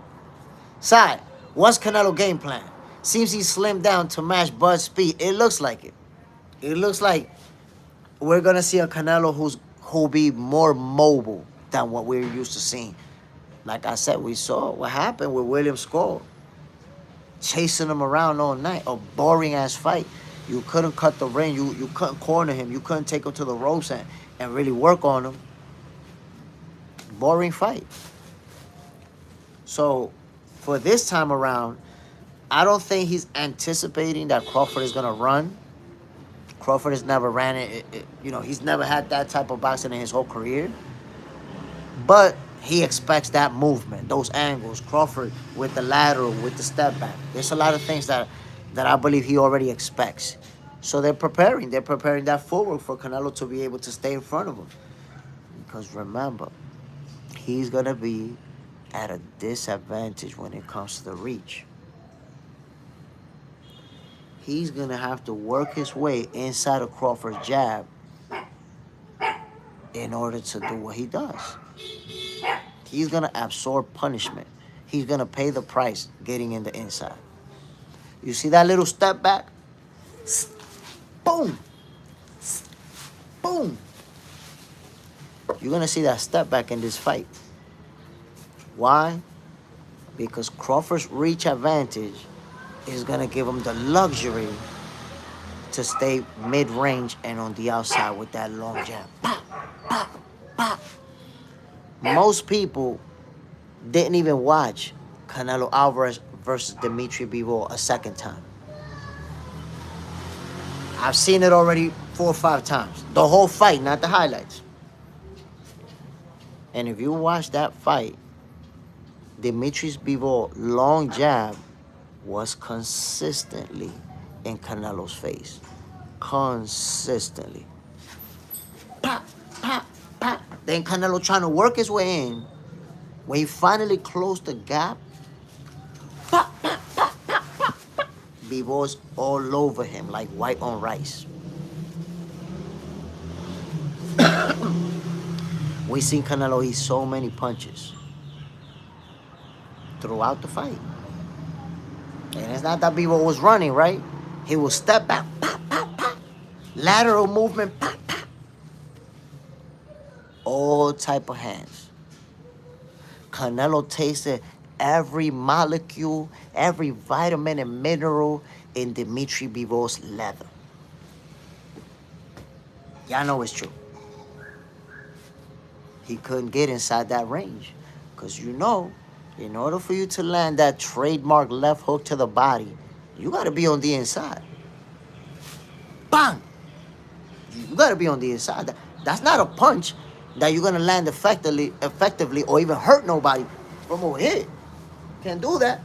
Side, what's Canelo game plan? Seems he slimmed down to match Bud's speed. It looks like it. It looks like we're gonna see a Canelo who'll be more mobile than what we're used to seeing. Like I said, we saw what happened with William Skull. Chasing him around all night. A boring-ass fight. You couldn't cut the ring. You couldn't corner him. You couldn't take him to the ropes and really work on him. Boring fight. So, for this time around, I don't think he's anticipating that Crawford is going to run. Crawford has never ran it. You know, he's never had that type of boxing in his whole career. But he expects that movement, those angles. Crawford with the lateral, with the step back. There's a lot of things that I believe he already expects. So they're preparing. They're preparing that forward for Canelo to be able to stay in front of him. Because remember, he's going to be at a disadvantage when it comes to the reach. He's going to have to work his way inside of Crawford's jab in order to do what he does. He's going to absorb punishment. He's going to pay the price getting in the inside. You see that little step back? Boom. Boom. You're going to see that step back in this fight. Why? Because Crawford's reach advantage is going to give him the luxury to stay mid-range and on the outside with that long jab. Pop, pop, pop. Most people didn't even watch Canelo Alvarez versus Dimitri Bivol a second time. I've seen it already 4 or 5 times. The whole fight, not the highlights. And if you watch that fight, Dimitri Bivol's long jab was consistently in Canelo's face. consistently. Pop, pop, pop. Then Canelo trying to work his way in. When he finally closed the gap, pop, pop, pop, pop, pop, pop. Bivol's all over him like white on rice. We seen Canelo eat so many punches throughout the fight. And it's not that Bivol was running, right? He will step back, pop, pop, pop. Lateral movement, pop, pop. All type of hands. Canelo tasted every molecule, every vitamin and mineral in Dimitri Bivol's leather. Y'all know it's true. He couldn't get inside that range. Because you know, in order for you to land that trademark left hook to the body, you got to be on the inside. Bang! You got to be on the inside. That's not a punch that you're going to land effectively or even hurt nobody from over here. Can't do that.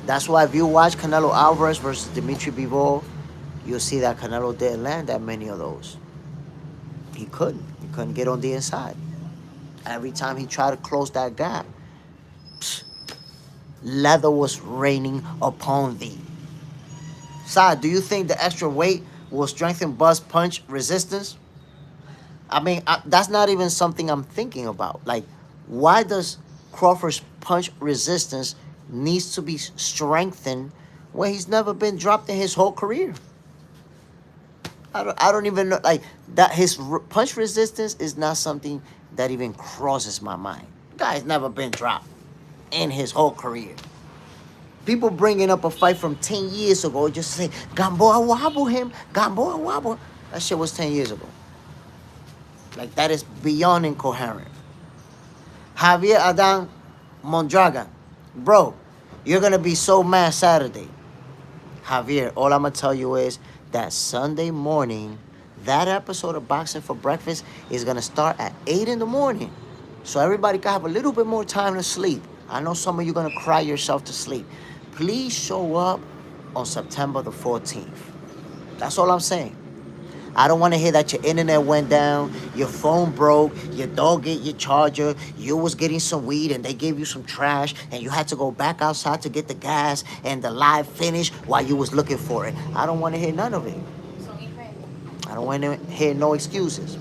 That's why if you watch Canelo Alvarez versus Dimitri Bivol, you'll see that Canelo didn't land that many of those. He couldn't. He couldn't get on the inside. Every time he tried to close that gap, leather was raining upon thee. Side, do you think the extra weight will strengthen Buzz punch resistance? I mean, that's not even something I'm thinking about. Like, why does Crawford's punch resistance needs to be strengthened when he's never been dropped in his whole career? I don't even know, like, that his punch resistance is not something that even crosses my mind. The guy's never been dropped in his whole career. People bringing up a fight from 10 years ago just say, Gamboa wobble him, Gamboa wobble. That shit was 10 years ago. Like, that is beyond incoherent. Javier Adan Mondragon. Bro, you're going to be so mad Saturday. Javier, all I'm going to tell you is that Sunday morning, that episode of Boxing for Breakfast is going to start at 8 in the morning. So everybody can have a little bit more time to sleep. I know some of you are going to cry yourself to sleep. Please show up on September the 14th. That's all I'm saying. I don't want to hear that your internet went down, your phone broke, your dog ate your charger, you was getting some weed and they gave you some trash and you had to go back outside to get the gas and the live finished while you was looking for it. I don't want to hear none of it. I don't want to hear no excuses.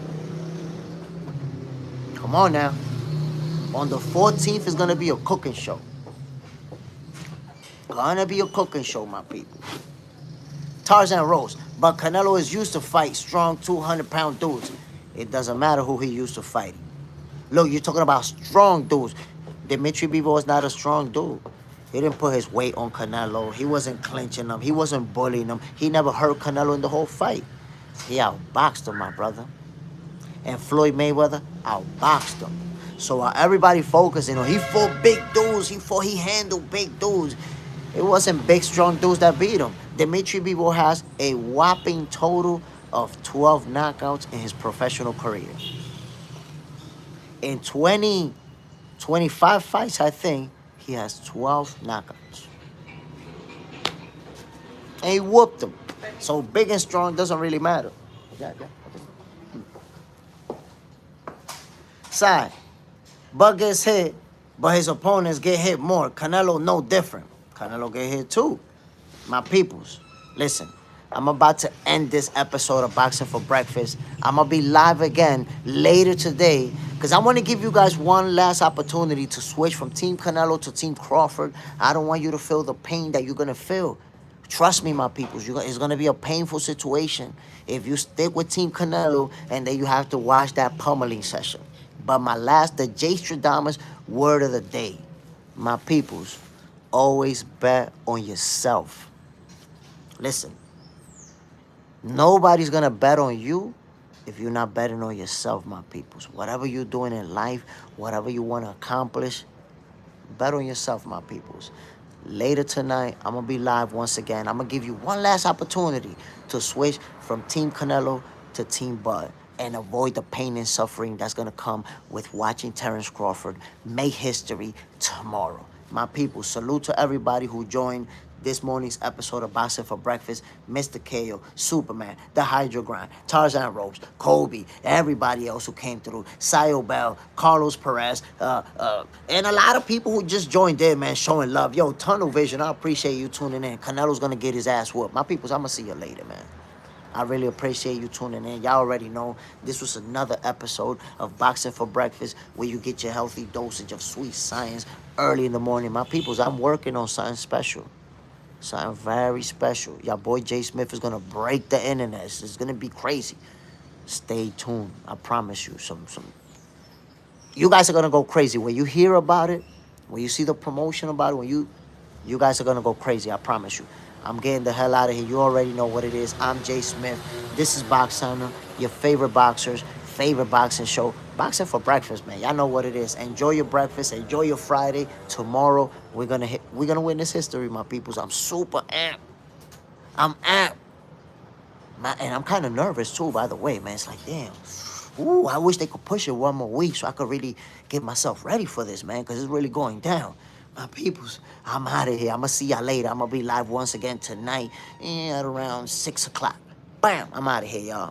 Come on now. On the 14th is going to be a cooking show. Gonna be a cooking show, my people. Tarzan Rose. But Canelo is used to fight strong 200-pound dudes. It doesn't matter who he used to fight. Look, you're talking about strong dudes. Dimitri Bivol is not a strong dude. He didn't put his weight on Canelo. He wasn't clinching him. He wasn't bullying him. He never hurt Canelo in the whole fight. He outboxed him, my brother. And Floyd Mayweather outboxed him. So while everybody focusing on, he fought big dudes. He handled big dudes. It wasn't big, strong dudes that beat him. Dimitri Bivol has a whopping total of 12 knockouts in his professional career. In 25 fights, I think, he has 12 knockouts. And he whooped them. So big and strong doesn't really matter. Yeah. Side. Bud gets hit, but his opponents get hit more. Canelo no different. Canelo get hit too. My peoples, listen. I'm about to end this episode of Boxing for Breakfast. I'm going to be live again later today because I want to give you guys one last opportunity to switch from Team Canelo to Team Crawford. I don't want you to feel the pain that you're going to feel. Trust me, my peoples, it's going to be a painful situation if you stick with Team Canelo and then you have to watch that pummeling session. But the J. Stradamus word of the day, my peoples, always bet on yourself. Listen, nobody's going to bet on you if you're not betting on yourself, my peoples. Whatever you're doing in life, whatever you want to accomplish, bet on yourself, my peoples. Later tonight, I'm going to be live once again. I'm going to give you one last opportunity to switch from Team Canelo to Team Bud and avoid the pain and suffering that's going to come with watching Terence Crawford make history tomorrow. My people, salute to everybody who joined this morning's episode of Boxing for Breakfast. Mr. KO, Superman, The Hydro Grind, Tarzan Ropes, Kobe, everybody else who came through, Sayo Bell, Carlos Perez, and a lot of people who just joined in, man, showing love. Yo, Tunnel Vision, I appreciate you tuning in. Canelo's going to get his ass whooped. My peoples, I'm going to see you later, man. I really appreciate you tuning in. Y'all already know this was another episode of Boxing for Breakfast where you get your healthy dosage of sweet science early in the morning. My peoples, I'm working on something special. Something very special. Y'all boy Jay Smith is going to break the internet. It's going to be crazy. Stay tuned. I promise you. You guys are going to go crazy. When you hear about it, when you see the promotion about it, you guys are going to go crazy. I promise you. I'm getting the hell out of here. You already know what it is. I'm Jay Smith. This is Boxana, your favorite boxer's favorite boxing show. Boxing for breakfast, man. Y'all know what it is. Enjoy your breakfast. Enjoy your Friday. Tomorrow, we're gonna witness history, my peoples. I'm super amped. I'm amped. And I'm kind of nervous, too, by the way, man. It's like, damn. Ooh, I wish they could push it one more week so I could really get myself ready for this, man, because it's really going down. My peoples, I'm out of here. I'm going to see y'all later. I'm going to be live once again tonight at around 6 o'clock. Bam, I'm out of here, y'all.